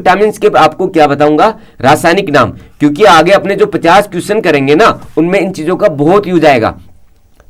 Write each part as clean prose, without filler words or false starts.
Vitamin के आपको क्या बताऊंगा, रासायनिक नाम, क्योंकि आगे अपने जो 50 क्वेश्चन करेंगे ना उनमें इन चीजों का बहुत यूज आएगा।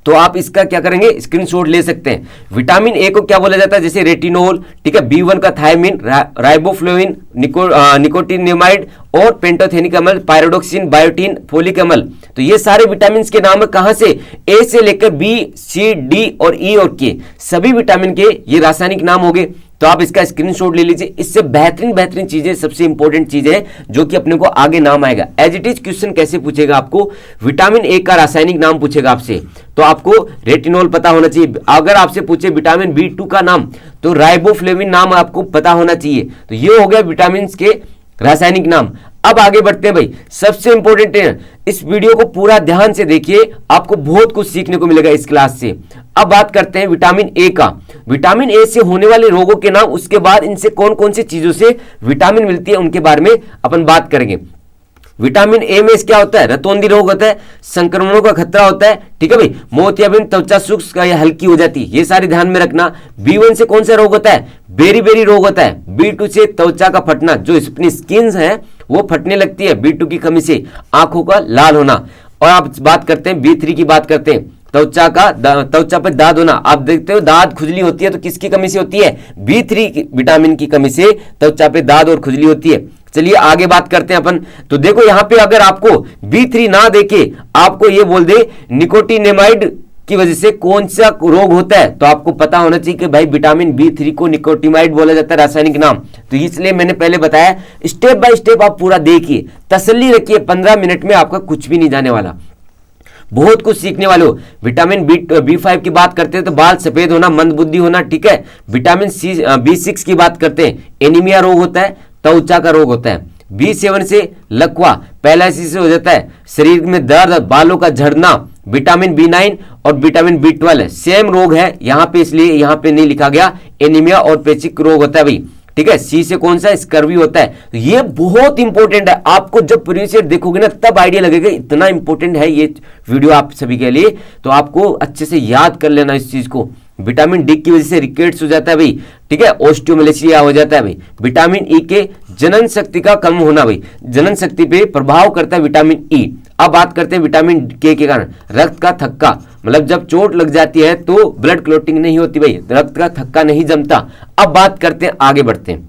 तो आप इसका क्या करेंगे, स्क्रीनशॉट ले सकते हैं। विटामिन ए को क्या बोला जाता है, जैसे रेटिनोल, ठीक है, B1 का थायमिन, राइबोफ्लोविन, निकोटिनेमाइड और पेंटोथेनिक अम्ल, पायरोडोक्सिन, बायोटीन, फोलिक अम्ल। तो ये सारे विटामिन के नाम है, कहां से, ए से लेकर बी, सी, डी और ई और के, सभी विटामिन के ये रासायनिक नाम हो गए। तो आप इसका स्क्रीनशॉट ले लीजिए। इससे बेहतरीन चीजें, सबसे इंपॉर्टेंट चीज है जो कि अपने को आगे नाम आएगा। एज इट इज क्वेश्चन कैसे पूछेगा आपको, विटामिन ए का रासायनिक नाम पूछेगा आपसे, तो आपको रेटिनोल पता होना चाहिए। अगर आपसे पूछे विटामिन B2 का नाम, तो राइबोफ्लेविन नाम आपको पता होना चाहिए। तो ये हो गया विटामिन के रासायनिक नाम। अब आगे बढ़ते हैं भाई, सबसे इंपॉर्टेंट है, इस वीडियो को पूरा ध्यान से देखिए, आपको बहुत कुछ सीखने को मिलेगा इस क्लास से। अब बात करते हैं विटामिन ए का। विटामिन ए से होने वाले रोगों के नाम, उसके बाद इनसे कौन कौन सी चीजों से विटामिन मिलती है उनके बारे में अपन बात करेंगे। विटामिन ए में क्या होता है, रतौंधी रोग होता है, संक्रमणों का खतरा होता है, ठीक है भाई, मोतियाबिंद, त्वचा शुष्क या हल्की हो जाती है, ये सारे ध्यान में रखना। B1 से कौन सा रोग होता है, बेरी रोग होता है। B2 से त्वचा का फटना, जो अपनी स्किन है वो फटने लगती है B2 की कमी से, आंखों का लाल होना। और आप बात करते हैं B3 की, बात करते हैं त्वचा पर दाद होना। आप देखते हो दाद खुजली होती है तो किसकी कमी से होती है, B3 विटामिन की कमी से त्वचा पे दाद और खुजली होती है। चलिए आगे बात करते हैं अपन। तो देखो यहां पे अगर आपको B3 ना देके आपको ये बोल दे निकोटिनेमाइड की वजह से कौन सा रोग होता है, तो आपको पता होना चाहिए कि भाई विटामिन B3 को निकोटिनामाइड बोला जाता है, रासायनिक नाम। तो इसलिए मैंने पहले बताया, स्टेप बाय स्टेप आप पूरा देखिए, तसल्ली रखिए, 15 मिनट में आपका कुछ भी नहीं जाने वाला, बहुत कुछ सीखने वाले हो। विटामिन B5 की बात करते हैं तो बाल सफेद होना, मंदबुद्धि होना, ठीक है। विटामिन B6 की बात करते हैं, एनीमिया रोग होता है, त्वचा का रोग होता है। B7 से लकवा, पैरालिसिस हो जाता है, शरीर में दर्द, बालों का झड़ना। विटामिन B9 और विटामिन B12 सेम रोग है यहाँ पे, इसलिए यहाँ पे नहीं लिखा गया, एनीमिया और पेचिक रोग होता है भाई, ठीक है। सी से कौन सा, स्कर्वी होता है। तो ये बहुत इंपॉर्टेंट है, आपको जब प्रीवियस ईयर देखोगे ना तब आइडिया लगेगा, इतना इंपॉर्टेंट है ये वीडियो आप सभी के लिए। तो आपको अच्छे से याद कर लेना इस चीज को। विटामिन डी की वजह से रिकेट्स हो जाता है भाई, ठीक है, ऑस्टियोमैलेशिया हो जाता है भाई। विटामिन ई के जनन शक्ति का कम होना भाई, जनन शक्ति पे प्रभाव करता है विटामिन ई। अब बात करते हैं विटामिन के कारण, रक्त का थक्का, मतलब जब चोट लग जाती है तो ब्लड क्लॉटिंग नहीं होती भाई, रक्त का थक्का नहीं जमता। अब बात करते हैं, आगे बढ़ते हैं।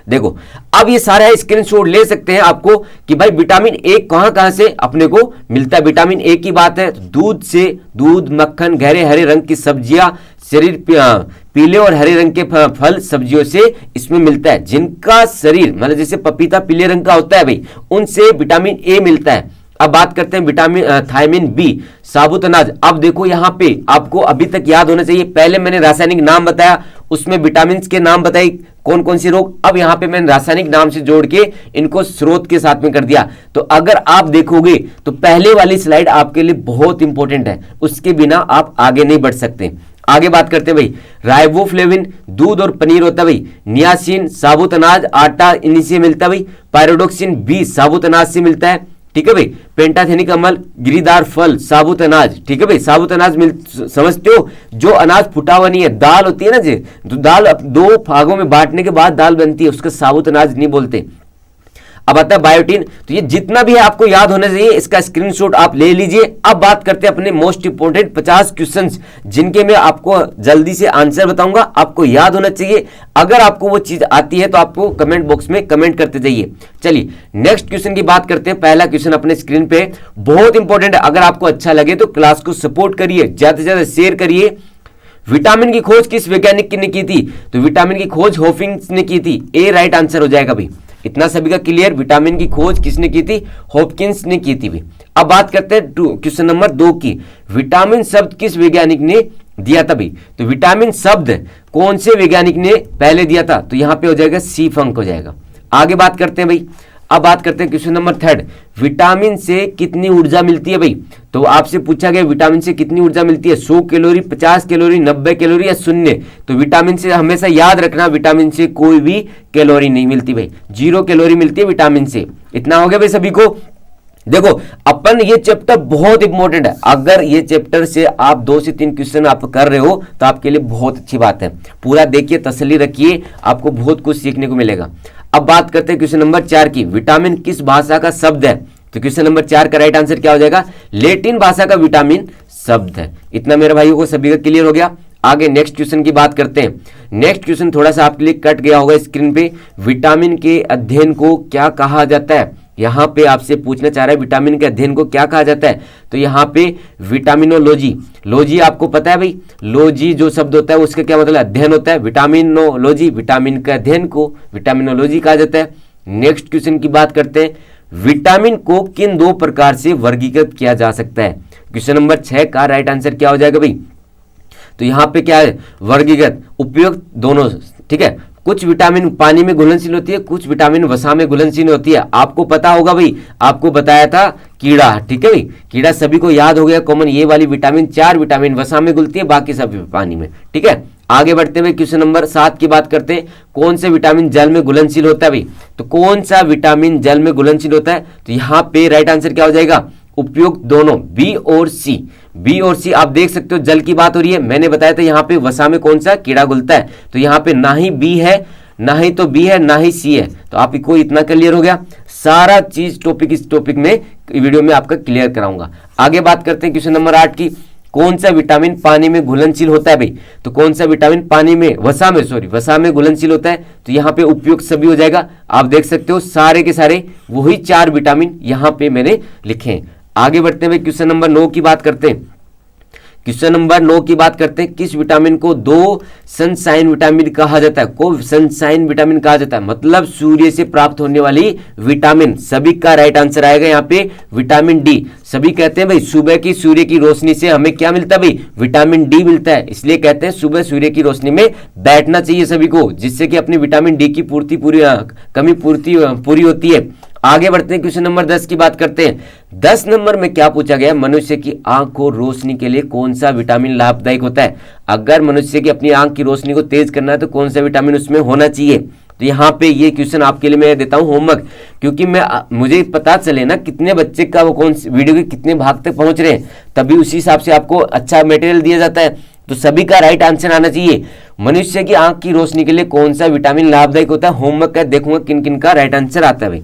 देखो अब ये सारा स्क्रीनशॉट ले सकते हैं आपको कि भाई विटामिन ए कहां से अपने को मिलता है। विटामिन ए की बात है, दूध से, दूध, मक्खन, गहरे हरे रंग की सब्जियां, शरीर पीले और हरे रंग के फल सब्जियों से इसमें मिलता है। जिनका शरीर मतलब जैसे पपीता पीले रंग का होता है भाई, उनसे विटामिन ए मिलता है। अब बात करते हैं विटामिन थायमिन बी, साबुत अनाज। अब देखो यहाँ पे आपको अभी तक याद होना चाहिए, पहले मैंने रासायनिक नाम बताया, उसमें विटामिन के नाम बताई कौन कौन सी रोग। अब यहाँ पे मैंने रासायनिक नाम से जोड़ के इनको स्रोत के साथ में कर दिया। तो अगर आप देखोगे तो पहले वाली स्लाइड आपके लिए बहुत इंपॉर्टेंट है, उसके बिना आप आगे नहीं बढ़ सकते। आगे बात करते हैं भाई, राइबोफ्लेविन दूध और पनीर होता है भाई, नियासिन साबुत अनाज, आटा इन्हीं से मिलता है भाई, पायरोडोक्सिन बी साबुत अनाज से मिलता है, ठीक है भाई। पेंटाथेनिक अम्ल गिरीदार फल, साबुत अनाज, ठीक है भाई। साबुत अनाज समझते हो, जो अनाज फुटा हुआ नहीं है, दाल होती है ना जी, तो दाल दो भागों में बांटने के बाद दाल बनती है, उसका साबुत अनाज नहीं बोलते। अब आता है बायोटीन। तो ये जितना भी है आपको याद होना चाहिए, इसका स्क्रीनशॉट आप ले लीजिए। अब बात करते हैं अपने मोस्ट इंपोर्टेंट 50 क्वेश्चंस, जिनके मैं आपको जल्दी से आंसर बताऊंगा, आपको याद होना चाहिए। अगर आपको वो चीज आती है तो आपको कमेंट बॉक्स में कमेंट करते जाइए। चलिए नेक्स्ट क्वेश्चन की बात करते हैं। पहला क्वेश्चन अपने स्क्रीन पे बहुत इंपॉर्टेंट है, अगर आपको अच्छा लगे तो क्लास को सपोर्ट करिए, ज्यादा से ज्यादा शेयर करिए। विटामिन की खोज किस वैज्ञानिक ने की थी? तो विटामिन की खोज हॉकिंस ने की थी, ए राइट आंसर हो जाएगा भाई। इतना सभी का क्लियर, विटामिन की खोज किसने की थी? हॉकिंस ने की थी भाई। अब बात करते हैं क्वेश्चन नंबर 2 की, विटामिन शब्द किस वैज्ञानिक ने दिया था भाई? तो विटामिन शब्द कौन से वैज्ञानिक ने पहले दिया था? तो यहां पे हो जाएगा सी फंक हो जाएगा। आगे बात करते हैं भाई, अब बात करते हैं क्वेश्चन नंबर 3, विटामिन से कितनी ऊर्जा मिलती है भाई? तो आपसे पूछा गया विटामिन से कितनी ऊर्जा मिलती है, 100 कैलोरी, 50 कैलोरी, 90 कैलोरी या 0? तो विटामिन से हमेशा याद रखना, विटामिन से कोई भी कैलोरी नहीं मिलती भाई, 0 कैलोरी मिलती है विटामिन से। इतना हो गया भाई सभी को। देखो अपन ये चैप्टर बहुत इंपॉर्टेंट है, अगर ये चैप्टर से आप 2 से 3 क्वेश्चन आप कर रहे हो तो आपके लिए बहुत अच्छी बात है। पूरा देखिए, तसल्ली रखिए, आपको बहुत कुछ सीखने को मिलेगा। अब बात करते हैं क्वेश्चन नंबर 4 की, विटामिन किस भाषा का शब्द है? तो क्वेश्चन नंबर 4 का राइट आंसर क्या हो जाएगा? लैटिन भाषा का विटामिन शब्द है। इतना मेरे भाइयों को सभी का क्लियर हो गया। आगे नेक्स्ट क्वेश्चन की बात करते हैं। नेक्स्ट क्वेश्चन थोड़ा सा आपके लिए कट गया होगा स्क्रीन पे। विटामिन के अध्ययन को क्या कहा जाता है? यहाँ पे आपसे पूछना चाह रहा है विटामिन के अध्ययन को क्या कहा जाता है? तो यहाँ पे विटामिनोलॉजी, लॉजी आपको पता है भाई, लॉजी जो शब्द होता है उसका क्या मतलब? अध्ययन होता है। विटामिनोलॉजी, विटामिन के अध्ययन को विटामिनोलॉजी कहा जाता है। नेक्स्ट क्वेश्चन की बात करते हैं, विटामिन को किन 2 प्रकार से वर्गीकृत किया जा सकता है? क्वेश्चन नंबर 6 का राइट आंसर क्या हो जाएगा भाई? तो यहाँ पे क्या है? वर्गीकृत, उपयुक्त दोनों, ठीक है। कुछ विटामिन पानी में घुलनशील होती है, कुछ विटामिन वसा में घुलनशील होती है। आपको पता होगा भाई, आपको बताया था कीड़ा, ठीक है भाई, कीड़ा सभी को याद हो गया कॉमन। ये वाली विटामिन 4 विटामिन वसा में घुलती है, बाकी सब पानी में, ठीक है। आगे बढ़ते हुए क्वेश्चन नंबर 7 की बात करते हैं, कौन से विटामिन जल में घुलनशील होता है भाई? तो कौन सा विटामिन जल में घुलनशील होता है? तो यहाँ पे राइट आंसर क्या हो जाएगा? उपयुक्त दोनों, बी और सी। बी और सी आप देख सकते हो, जल की बात हो रही है। मैंने बताया था यहाँ पे वसा में कौन सा कीड़ा घुलता है, तो यहाँ पे ना ही बी है, ना ही तो बी है, ना ही सी है। तो आपको इतना क्लियर हो गया। सारा चीज टॉपिक इस टॉपिक में वीडियो में आपका क्लियर कराऊंगा। आगे बात करते हैं क्वेश्चन नंबर 8 की, कौन सा विटामिन पानी में घुलनशील होता है भाई? तो कौन सा विटामिन पानी में वसा में घुलनशील होता है? तो यहाँ पे उपयुक्त सभी हो जाएगा। आप देख सकते हो सारे के सारे वही 4 विटामिन यहाँ पे मैंने लिखे हैं। आगे बढ़ते हुए क्वेश्चन नंबर 9 की बात करते हैं। क्वेश्चन नंबर 9 की बात करते हैं, किस विटामिन को 2 सनशाइन विटामिन कहा जाता है? को सनशाइन विटामिन कहा जाता है, मतलब सूर्य से प्राप्त होने वाली विटामिन। सभी का राइट आंसर आएगा यहाँ पे विटामिन डी। सभी कहते हैं भाई सुबह की सूर्य की रोशनी से हमें क्या मिलता है भाई? विटामिन डी मिलता है। इसलिए कहते हैं सुबह सूर्य की रोशनी में बैठना चाहिए सभी को, जिससे कि अपनी विटामिन डी की कमी पूरी होती है। आगे बढ़ते हैं, क्वेश्चन नंबर 10 की बात करते हैं। 10 नंबर में क्या पूछा गया? मनुष्य की आंख को रोशनी के लिए कौन सा विटामिन लाभदायक होता है? अगर मनुष्य की अपनी आंख की रोशनी को तेज करना है तो कौन सा विटामिन उसमें होना चाहिए? तो यहाँ पे ये क्वेश्चन आपके लिए मैं देता हूँ होमवर्क, क्योंकि मुझे पता चले ना कितने बच्चे का वो कौन वीडियो के कितने भाग तक पहुंच रहे हैं, तभी उसी हिसाब से आपको अच्छा मटेरियल दिया जाता है। तो सभी का राइट आंसर आना चाहिए। मनुष्य की आंख की रोशनी के लिए कौन सा विटामिन लाभदायक होता है? होमवर्क का देखूंगा किन किन का राइट आंसर आता है भाई।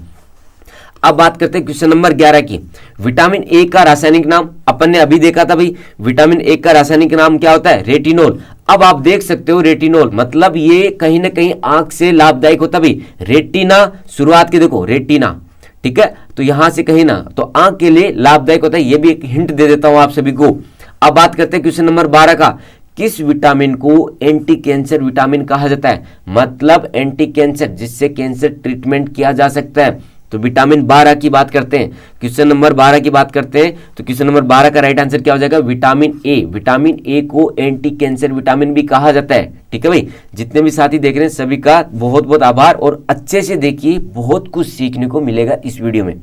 अब बात करते हैं क्वेश्चन नंबर 11 की, विटामिन ए का रासायनिक नाम। अपन ने अभी देखा था भाई, विटामिन ए का रासायनिक नाम क्या होता है? रेटिनोल। अब आप देख सकते हो रेटिनोल मतलब ये कहीं ना कहीं आंख से लाभदायक होता है भाई। रेटिना शुरुआत के देखो, रेटिना, ठीक है, तो यहां से कहीं ना तो आंख के लिए लाभदायक होता है। ये भी एक हिंट दे देता हूं आप सभी को। अब बात करते हैं क्वेश्चन नंबर 12 का, किस विटामिन को एंटी कैंसर विटामिन कहा जाता है? मतलब एंटी कैंसर, जिससे कैंसर ट्रीटमेंट किया जा सकता है। तो विटामिन 12 की बात करते हैं, क्वेश्चन नंबर 12 की बात करते हैं। तो क्वेश्चन नंबर 12 का राइट आंसर क्या हो जाएगा? Vitamin A. विटामिन ए को एंटी कैंसर विटामिन भी कहा जाता है, ठीक है भाई। जितने भी साथी देख रहे हैं सभी का बहुत बहुत आभार, और अच्छे से देखिए, बहुत कुछ सीखने को मिलेगा इस वीडियो में।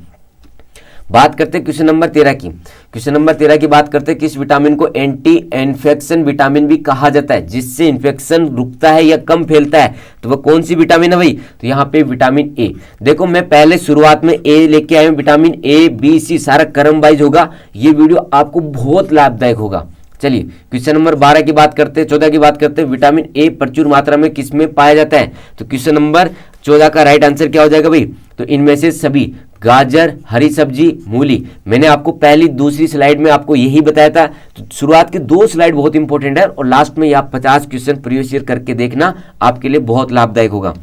बात करते हैं क्वेश्चन नंबर 13 की। क्वेश्चन नंबर 13 की बात करते हैं, किस विटामिन को एंटी इन्फेक्शन विटामिन भी कहा जाता है, जिससे इन्फेक्शन रुकता है या कम फैलता है? तो वह कौन सी विटामिन है भाई? तो यहाँ पे विटामिन ए। देखो मैं पहले शुरुआत में ए लेके आया हूं, विटामिन ए बी सी सारा क्रम वाइज होगा। ये वीडियो आपको बहुत लाभदायक होगा। चलिए क्वेश्चन नंबर 12 की बात करते हैं, 14 की बात करते हैं, विटामिन ए प्रचुर मात्रा में किस में पाया जाता है? तो क्वेश्चन नंबर 14 का राइट आंसर क्या हो जाएगा भाई? तो इनमें से सभी, गाजर, हरी सब्जी, मूली। मैंने आपको पहली दूसरी स्लाइड में आपको यही बताया था। तो शुरुआत की 2 स्लाइड बहुत इंपॉर्टेंट है, और लास्ट में आप 50 क्वेश्चन प्रीवियस ईयर करके देखना, आपके लिए बहुत लाभदायक होगा।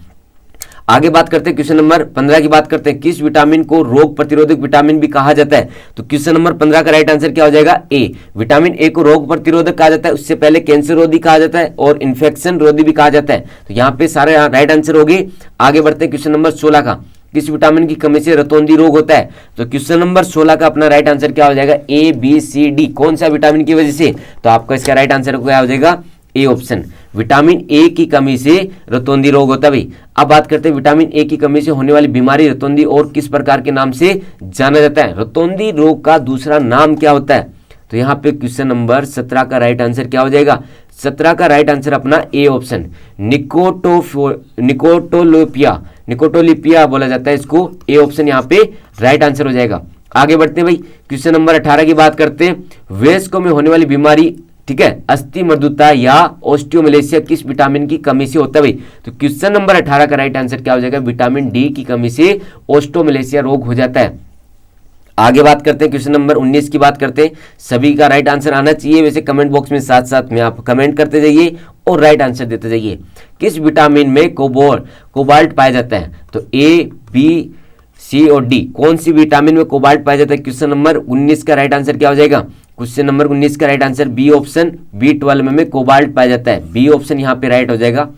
आगे बात करते हैं क्वेश्चन नंबर 15 की बात करते हैं, किस विटामिन को रोग प्रतिरोधक विटामिन भी कहा जाता है? तो क्वेश्चन नंबर 15 का राइट आंसर क्या हो जाएगा? ए। विटामिन ए को रोग प्रतिरोधक कहा जाता है, उससे पहले कैंसर रोधी कहा जाता है और इन्फेक्शन रोधी भी कहा जाता है। तो यहाँ पे सारे राइट आंसर हो गए। आगे बढ़ते हैं क्वेश्चन नंबर 16 का, किस विटामिन की कमी से रतौंधी रोग होता है? तो क्वेश्चन नंबर 16 का अपना राइट आंसर क्या हो जाएगा? A B C D. कौन सा विटामिन की वजह से? तो आपका इसका राइट आंसर क्या हो जाएगा? A option. विटामिन ए की कमी से रतौंधी रोग होता है भाई। अब बात करते हैं विटामिन ए की कमी से होने वाली बीमारी रतौंधी और किस प्रकार के नाम से जाना जाता है? रतौंधी रोग का दूसरा नाम क्या होता है? तो यहाँ पे क्वेश्चन नंबर 17 का राइट आंसर क्या हो जाएगा? 17 का राइट आंसर अपना ए ऑप्शन, निकोटोलिपिया बोला जाता है इसको। ए ऑप्शन यहाँ पे राइट आंसर हो जाएगा। आगे बढ़ते हैं भाई, क्वेश्चन नंबर 18 की बात करते हैं, वयस्कों में होने वाली बीमारी ठीक है, अस्थि मृदुता या ऑस्टियोमलेशिया किस विटामिन की कमी से होता है भाई? तो क्वेश्चन नंबर 18 का राइट आंसर क्या हो जाएगा? विटामिन डी की कमी से ऑस्टियोमलेशिया रोग हो जाता है। आगे बात करते हैं, क्वेश्चन नंबर 19 की बात करते हैं। सभी का राइट आंसर आना चाहिए, वैसे कमेंट बॉक्स में साथ साथ में आप कमेंट करते जाइए और राइट आंसर देते जाइए। किस विटामिन में कोबाल्ट पाया जाता है? तो ए, बी, सी और डी, कौन सी विटामिन में कोबाल्ट पाया जाता है? क्वेश्चन नंबर 19 का राइट आंसर क्या हो जाएगा? क्वेश्चन नंबर 19 का right answer B option, B12 में कोबाल्ट पाया जाता है। बी ऑप्शन यहाँ पे राइट हो जाएगा।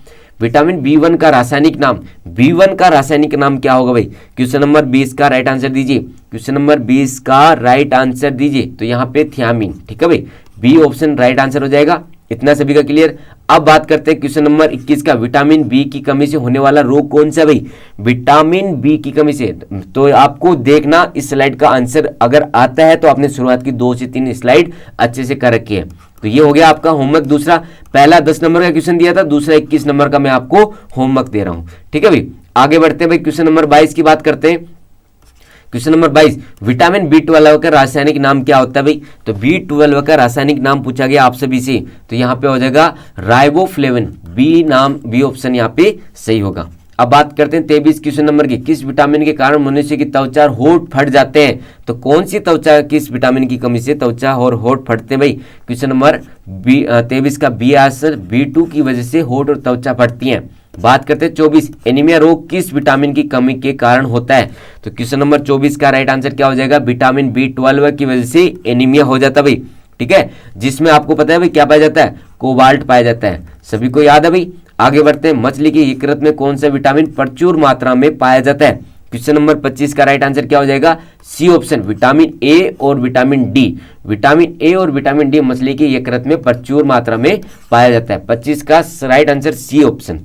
विटामिन B1 का रासायनिक नाम, B1 का रासायनिक नाम क्या होगा भाई? क्वेश्चन नंबर 20 का राइट आंसर दीजिए। क्वेश्चन नंबर 20 का राइट आंसर दीजिए, तो यहाँ पे थियामिन, ठीक है भाई, बी ऑप्शन राइट आंसर हो जाएगा। इतना सभी का क्लियर। अब बात करते हैं क्वेश्चन नंबर 21 का, विटामिन बी की कमी से होने वाला रोग कौन सा भाई? विटामिन बी की कमी से, तो आपको देखना इस स्लाइड का आंसर अगर आता है तो आपने शुरुआत की 2 से 3 स्लाइड अच्छे से कर रखी है। तो ये हो गया आपका होमवर्क दूसरा। पहला 10 नंबर का क्वेश्चन दिया था, दूसरा 21 नंबर का मैं आपको होमवर्क दे रहा हूं, ठीक है भाई। आगे बढ़ते हैं भाई, क्वेश्चन नंबर 22 की बात करते हैं। क्वेश्चन नंबर 22, विटामिन B12 का रासायनिक नाम क्या होता है भाई? तो B12 का रासायनिक नाम पूछा गया आप सभी से, तो यहाँ पे हो जाएगा राइबोफ्लेविन, बी ऑप्शन यहाँ पे सही होगा। अब बात करते हैं 23 क्वेश्चन नंबर की, किस विटामिन के कारण मनुष्य की त्वचा और होंठ फट जाते हैं? तो कौन सी त्वचा किस विटामिन की कमी से त्वचा और होंठ फटते हैं भाई? क्वेश्चन नंबर 23 का बी आंसर, B2 की वजह से होंठ और त्वचा फटती हैं। बात करते हैं 24, एनीमिया रोग किस विटामिन की कमी के कारण होता है? तो क्वेश्चन नंबर 24 का राइट आंसर क्या हो जाएगा? विटामिन B12 की वजह से एनीमिया हो जाता है भाई, ठीक है, जिसमें आपको पता है भाई क्या पाया जाता है? कोबाल्ट पाया जाता है, सभी को याद है भाई। आगे बढ़ते हैं, मछली की यकृत में कौन सा विटामिन प्रचुर मात्रा में पाया जाता है? क्वेश्चन नंबर 25 का राइट आंसर क्या हो जाएगा? सी ऑप्शन, विटामिन ए और विटामिन डी। विटामिन ए और विटामिन डी मछली की यकृत में प्रचुर मात्रा में पाया जाता है। 25 का राइट आंसर सी ऑप्शन।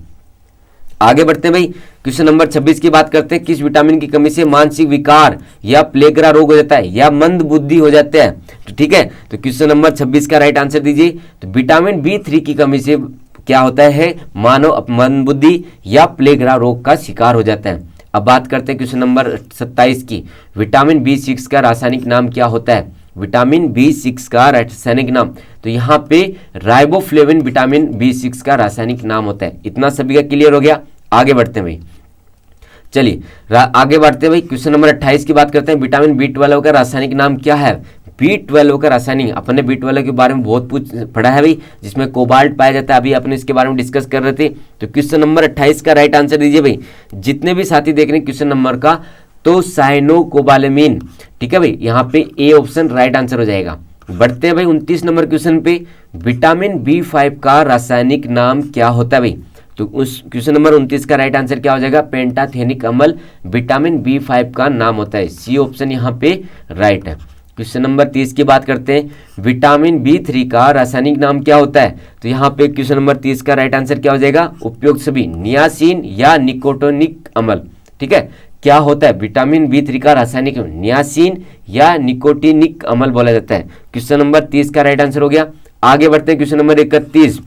आगे बढ़ते हैं भाई, क्वेश्चन नंबर 26 की बात करते हैं, किस विटामिन की कमी से मानसिक विकार या प्लेगरा रोग हो जाता है या मंद बुद्धि हो जाते हैं? तो ठीक है, तो क्वेश्चन नंबर 26 का राइट आंसर दीजिए। तो विटामिन B3 की कमी से क्या होता है? मानव मंद बुद्धि या प्लेगरा रोग का शिकार हो जाता है। अब बात करते हैं क्वेश्चन नंबर 27 की, विटामिन B6 का रासायनिक नाम क्या होता है? विटामिन B6 का रासायनिक नाम, तो यहाँ पे राइबोफ्लेविन विटामिन B6 का रासायनिक नाम होता है। इतना सभी का क्लियर हो गया। आगे बढ़ते हैं भाई, चलिए आगे बढ़ते हैं भाई, क्वेश्चन नंबर 28 की बात करते हैं, विटामिन B12 का रासायनिक नाम क्या है? B12 का रासायनिक, अपने B12 के बारे में बहुत पढ़ा है भाई, जिसमें कोबाल्ट पाया जाता है, अभी अपने इसके बारे में डिस्कस कर रहे थे। तो क्वेश्चन नंबर 28 का राइट आंसर दीजिए भाई। जितने भी साथी देख रहे हैं क्वेश्चन नंबर का, तो साइनोकोबालेमिन, ठीक है भाई, यहाँ पे ए ऑप्शन राइट आंसर हो जाएगा। बढ़ते हैं भाई 29 नंबर क्वेश्चन पे, विटामिन B5 का रासायनिक नाम क्या होता है भाई? तो उस क्वेश्चन नंबर 29 का राइट आंसर क्या हो जाएगा? पेंटाथेनिक अम्ल विटामिन B5 का नाम होता है, सी ऑप्शन यहाँ पे राइट है। क्वेश्चन नंबर 30 की बात करते हैं, विटामिन B3 का रासायनिक नाम क्या होता है? तो यहाँ पे क्वेश्चन नंबर 30 का राइट आंसर क्या हो जाएगा? उपयुक्त सभी, नियासिन या निकोटिनिक अम्ल, ठीक है, क्या होता है? विटामिन B3 का रासायनिक नियासिन या निकोटिनिक अम्ल बोला जाता है। क्वेश्चन नंबर 30 का राइट आंसर हो गया। आगे बढ़ते हैं क्वेश्चन नंबर 31,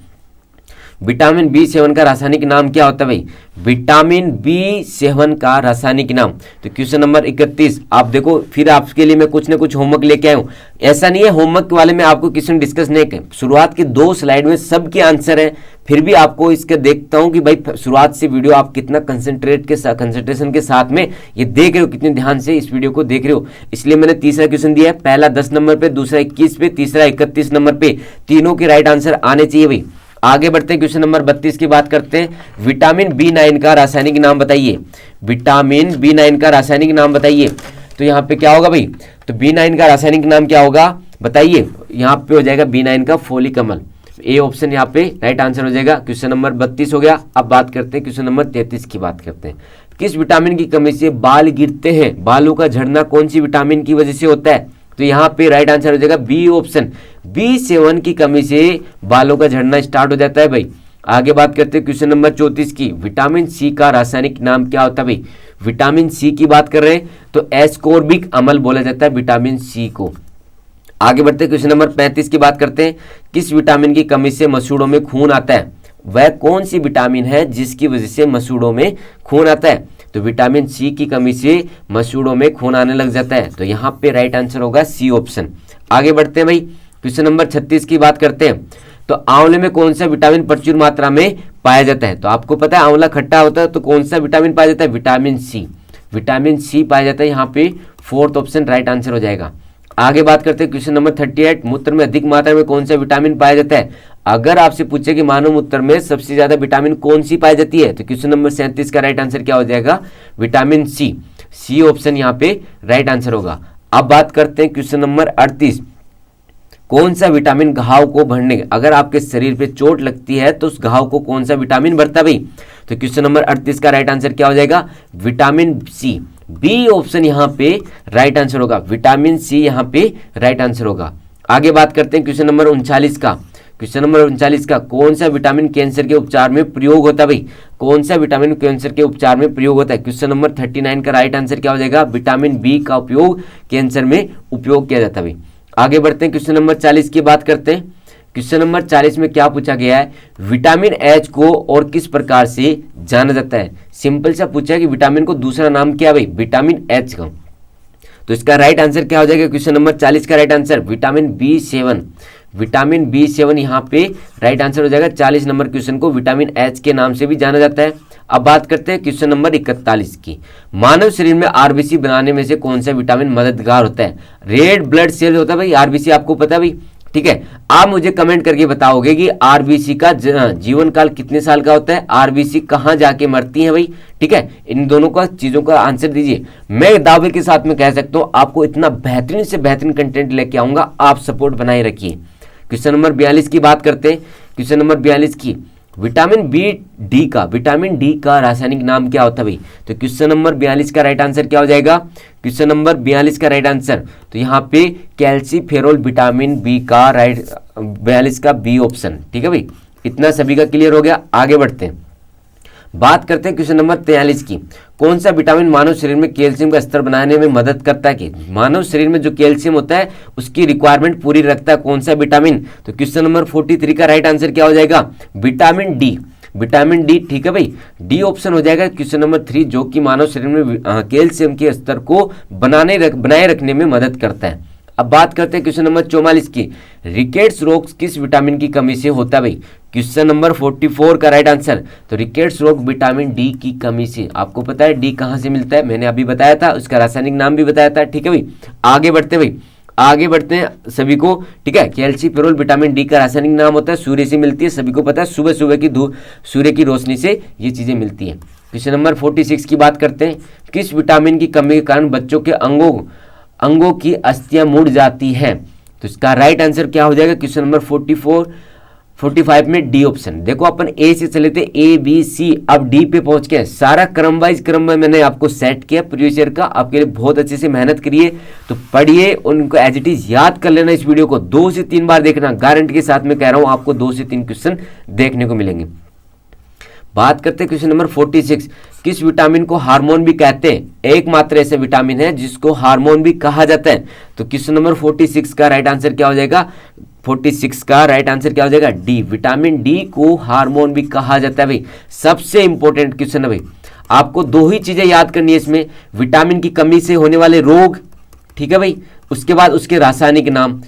विटामिन B7 का रासायनिक नाम क्या होता है भाई? विटामिन B7 का रासायनिक नाम, तो क्वेश्चन नंबर 31 आप देखो, फिर आपके लिए मैं कुछ ना कुछ होमवर्क लेके आया हूँ। ऐसा नहीं है होमवर्क वाले में आपको क्वेश्चन डिस्कस नहीं करें, शुरुआत की 2 स्लाइड में सबके आंसर है, फिर भी आपको इसके देखता हूँ कि भाई शुरुआत से वीडियो आप कितना कंसंट्रेशन के साथ में ये देख रहे हो, कितने ध्यान से इस वीडियो को देख रहे हो। इसलिए मैंने तीसरा क्वेश्चन दिया है, पहला 10 नंबर पे, दूसरा 21 पे, तीसरा 31 नंबर पे, तीनों के राइट आंसर आने चाहिए भाई। आगे बढ़ते हैं, क्वेश्चन नंबर 32 की बात करते हैं, विटामिन B9 का रासायनिक नाम बताइए। विटामिन B9 का रासायनिक नाम बताइए। तो यहाँ पे क्या होगा भाई? तो B9 का रासायनिक नाम क्या होगा बताइए? यहाँ पे हो जाएगा B9 का फोलिक अम्ल, ए ऑप्शन यहाँ पे राइट आंसर हो जाएगा। क्वेश्चन नंबर 32 हो गया। अब बात करते हैं क्वेश्चन नंबर 33 की बात करते हैं, किस विटामिन की कमी से बाल गिरते हैं? बालों का झड़ना कौन सी विटामिन की वजह से होता है? तो यहाँ पे राइट आंसर हो जाएगा बी ऑप्शन, B7 की कमी से बालों का झड़ना स्टार्ट हो जाता है भाई। आगे बात करते हैं क्वेश्चन नंबर 34 की, विटामिन सी का रासायनिक नाम क्या होता है भाई? विटामिन सी की बात कर रहे हैं तो एस्कोर्बिक अम्ल बोला जाता है विटामिन सी को। आगे बढ़ते हैं क्वेश्चन नंबर 35 की बात करते हैं, किस विटामिन की कमी से मसूड़ों में खून आता है? वह कौन सी विटामिन है जिसकी वजह से मसूड़ों में खून आता है? तो विटामिन सी की कमी से मसूड़ों में खून आने लग जाता है, तो यहाँ पे राइट आंसर होगा सी ऑप्शन। आगे बढ़ते हैं भाई, क्वेश्चन नंबर 36 की बात करते हैं, तो आंवले में कौन सा विटामिन प्रचुर मात्रा में पाया जाता है? तो आपको पता है आंवला खट्टा होता है, तो कौन सा विटामिन पाया जाता है? Vitamin C. विटामिन सी पाया जाता है, यहाँ पे फोर्थ ऑप्शन राइट आंसर हो जाएगा। आगे बात करते हैं क्वेश्चन नंबर 38, मूत्र में अधिक मात्रा में कौन सा विटामिन पाया जाता है? अगर आपसे पूछे कि मानव मूत्र में सबसे ज्यादा विटामिन कौन सी पाई जाती है, तो क्वेश्चन नंबर 37 का राइट आंसर क्या हो जाएगा? Vitamin C. सी ऑप्शन यहाँ पे राइट आंसर होगा। अब बात करते हैं क्वेश्चन नंबर 38, कौन सा विटामिन घाव को भरने, अगर आपके शरीर पे चोट लगती है तो उस घाव को कौन सा विटामिन भरता भाई? तो क्वेश्चन नंबर 38 का राइट आंसर क्या हो जाएगा? Vitamin C. बी ऑप्शन यहाँ पे राइट आंसर होगा, विटामिन सी यहाँ पे राइट आंसर होगा। आगे बात करते हैं क्वेश्चन नंबर 39 का। क्वेश्चन नंबर 39 का, कौन सा विटामिन कैंसर के उपचार में प्रयोग होता है भाई? कौन सा विटामिन कैंसर के उपचार में प्रयोग होता है? क्वेश्चन नंबर 39 का राइट आंसर क्या हो जाएगा? विटामिन बी का उपयोग कैंसर में उपयोग किया जाता है भाई। आगे बढ़ते हैं क्वेश्चन नंबर 40 की बात करते हैं। क्वेश्चन नंबर 40 में क्या पूछा गया है? विटामिन एच को और किस प्रकार से जाना जाता है? सिंपल सा पूछा है कि विटामिन को दूसरा नाम क्या है भाई? विटामिन एच का। तो इसका राइट आंसर क्या हो जाएगा? क्वेश्चन नंबर 40 का right answer vitamin B7। Vitamin B7 यहाँ पे राइट आंसर हो जाएगा। 40 नंबर क्वेश्चन को विटामिन एच के नाम से भी जाना जाता है। अब बात करते हैं क्वेश्चन नंबर 41 की। मानव शरीर में आरबीसी बनाने में से कौन सा विटामिन मददगार होता है? रेड ब्लड सेल होता है भाई आरबीसी, आपको पता है भाई, ठीक है। आप मुझे कमेंट करके बताओगे कि आरबीसी का जीवन काल कितने साल का होता है, आरबीसी कहाँ जाके मरती है भाई, ठीक है। इन दोनों का चीजों का आंसर दीजिए। मैं दावे के साथ में कह सकता हूँ आपको इतना बेहतरीन से बेहतरीन कंटेंट लेके आऊंगा, आप सपोर्ट बनाए रखिए। क्वेश्चन नंबर 42 की बात करते हैं। क्वेश्चन नंबर 42 की, विटामिन डी का रासायनिक नाम क्या होता है भाई? तो क्वेश्चन नंबर 42 का राइट आंसर क्या हो जाएगा? क्वेश्चन नंबर 42 का राइट आंसर, तो यहाँ पे कैल्सीफेरोल विटामिन बी का राइट 42 का बी ऑप्शन, ठीक है भाई। इतना सभी का क्लियर हो गया। आगे बढ़ते हैं, बात करते हैं क्वेश्चन नंबर 43 की। कौन सा विटामिन मानव शरीर में कैल्शियम का स्तर बनाने में मदद करता है? कि मानव शरीर में जो कैल्शियम होता है उसकी रिक्वायरमेंट पूरी रखता है कौन सा विटामिन? तो क्वेश्चन नंबर 43 का राइट आंसर क्या हो जाएगा? Vitamin D. विटामिन डी, ठीक है भाई, डी ऑप्शन हो जाएगा क्वेश्चन नंबर 3, जो कि मानव शरीर में कैल्शियम के स्तर को बनाए रखने में मदद करता है। अब बात करते हैं क्वेश्चन नंबर 44 की। रिकेट्स रोग किस विटामिन की कमी से होता है भाई? क्वेश्चन नंबर 44 का राइट आंसर, तो रिकेट्स रोग विटामिन डी की कमी से। आपको पता है डी कहाँ से मिलता है, मैंने अभी बताया था, उसका रासायनिक नाम भी बताया था, ठीक है भाई। आगे बढ़ते भाई, आगे बढ़ते हैं सभी को, ठीक है। कैल्सीफेरोल विटामिन डी का रासायनिक नाम होता है, सूर्य से मिलती है, सभी को पता है, सुबह सुबह की धूप, सूर्य की रोशनी से ये चीजें मिलती है। क्वेश्चन नंबर 46 की बात करते हैं। किस विटामिन की कमी के कारण बच्चों के अंगों की अस्थियां मुड़ जाती हैं? तो इसका राइट आंसर क्या हो जाएगा? क्वेश्चन नंबर 45 में डी ऑप्शन। देखो अपन ए से चले थे, ए बी सी, अब डी पे पहुंच गए। सारा क्रम वाइज क्रम में मैंने आपको सेट किया प्रीवियस ईयर का, आपके लिए बहुत अच्छे से मेहनत करिए, तो पढ़िए, उनको एज इट इज याद कर लेना। इस वीडियो को 2 से 3 बार देखना, गारंटी के साथ में कह रहा हूं, आपको 2 से 3 क्वेश्चन देखने को मिलेंगे। बात करते हैं क्वेश्चन नंबर 46। किस विटामिन को हार्मोन भी कहते हैं? एकमात्र ऐसा विटामिन है जिसको हार्मोन भी कहा जाता है। तो क्वेश्चन नंबर 46 का राइट आंसर क्या हो जाएगा? 46 का राइट आंसर क्या हो जाएगा? डी। विटामिन डी को हार्मोन भी कहा जाता है भाई। सबसे इंपॉर्टेंट क्वेश्चन है भाई, आपको 2 ही चीजें याद करनी है इसमें, विटामिन की कमी से होने वाले रोग, ठीक है भाई, उसके बाद उसके रासायनिक नाम,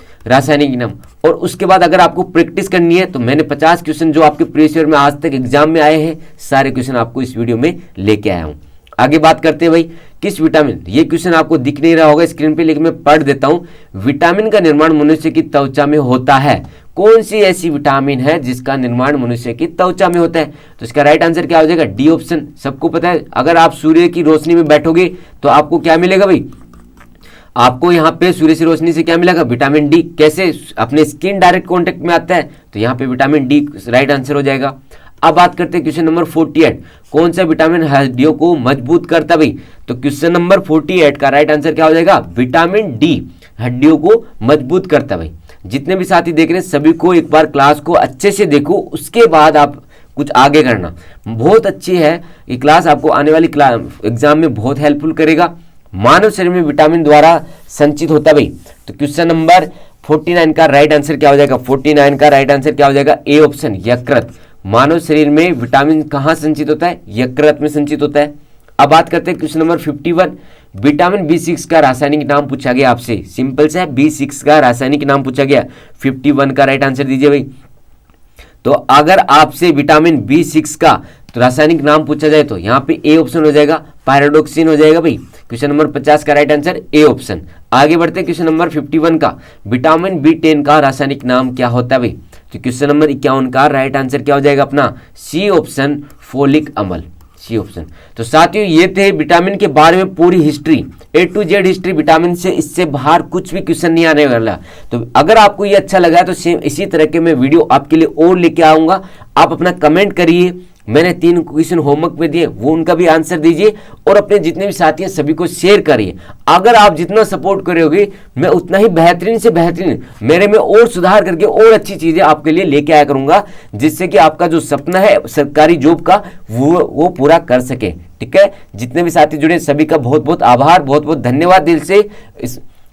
और उसके बाद अगर आपको प्रैक्टिस करनी है तो मैंने 50 क्वेश्चन जो आपके प्रीवियस ईयर में आज तक एग्जाम में आए हैं, सारे क्वेश्चन आपको इस वीडियो में लेके आया हूं। आगे बात करते हैं भाई, किस विटामिन, ये क्वेश्चन आपको दिख नहीं रहा होगा स्क्रीन पे, लेकिन मैं पढ़ देता हूं। विटामिन का निर्माण मनुष्य की त्वचा में होता है। कौन सी ऐसी विटामिन है जिसका निर्माण मनुष्य की त्वचा में होता है? तो इसका राइट आंसर क्या हो जाएगा? D option. सबको पता है, अगर आप सूर्य की रोशनी में बैठोगे तो आपको क्या मिलेगा भाई? आपको यहाँ पे सूर्य से रोशनी से क्या मिलेगा? Vitamin D. कैसे? अपने स्किन डायरेक्ट कांटेक्ट में आता है, तो यहाँ पे विटामिन डी राइट आंसर हो जाएगा। अब बात करते हैं क्वेश्चन नंबर 48। कौन सा विटामिन हड्डियों को मजबूत करता है भाई? तो क्वेश्चन नंबर 48 का राइट आंसर क्या हो जाएगा? विटामिन डी हड्डियों को मजबूत करता है भाई। जितने भी साथी देख रहे हैं सभी को एक बार क्लास को अच्छे से देखो, उसके बाद आप कुछ आगे करना। बहुत अच्छी है ये क्लास, आपको आने वाली एग्जाम में बहुत हेल्पफुल करेगा। मानव शरीर में विटामिन द्वारा संचित होता है भाई। तो क्वेश्चन नंबर 49 का राइट आंसर क्या हो जाएगा? 49 का राइट आंसर क्या हो जाएगा? ए ऑप्शन, यकृत। मानव शरीर में विटामिन कहाँ संचित होता है? यकृत में संचित होता है। अब बात करते हैं क्वेश्चन नंबर 51। विटामिन B6 का रासायनिक नाम पूछा गया आपसे, सिंपल सा है, B6 का रासायनिक नाम पूछा गया। 51 का राइट आंसर दीजिए भाई। तो अगर आपसे विटामिन B6 का तो रासायनिक नाम पूछा जाए तो यहाँ पे ए ऑप्शन हो जाएगा, पायरोडोक्सिन हो जाएगा भाई। क्वेश्चन नंबर 50 का राइट आंसर ए ऑप्शन। आगे बढ़ते हैं क्वेश्चन नंबर 51 का, विटामिन B10 का रासायनिक नाम क्या होता है भाई? तो क्वेश्चन नंबर 51 का राइट आंसर क्या हो जाएगा अपना? सी ऑप्शन, फोलिक अम्ल, सी ऑप्शन। तो साथियों ये थे विटामिन के बारे में पूरी history, A to Z history vitamin से, इससे बाहर कुछ भी क्वेश्चन नहीं आने वाला। तो अगर आपको ये अच्छा लगा तो सेम इसी तरह के मैं वीडियो आपके लिए और लेके आऊंगा। आप अपना कमेंट करिए, मैंने 3 क्वेश्चन होमवर्क में दिए वो उनका भी आंसर दीजिए और अपने जितने भी साथी हैं सभी को शेयर करिए। अगर आप जितना सपोर्ट करोगे मैं उतना ही बेहतरीन से बेहतरीन मेरे में और सुधार करके और अच्छी चीज़ें आपके लिए लेके आया करूंगा, जिससे कि आपका जो सपना है सरकारी जॉब का वो पूरा कर सके। ठीक है, जितने भी साथी जुड़े सभी का बहुत बहुत आभार, बहुत बहुत धन्यवाद दिल से।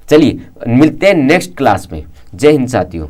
चलिए मिलते हैं नेक्स्ट क्लास में। जय हिंद साथियों।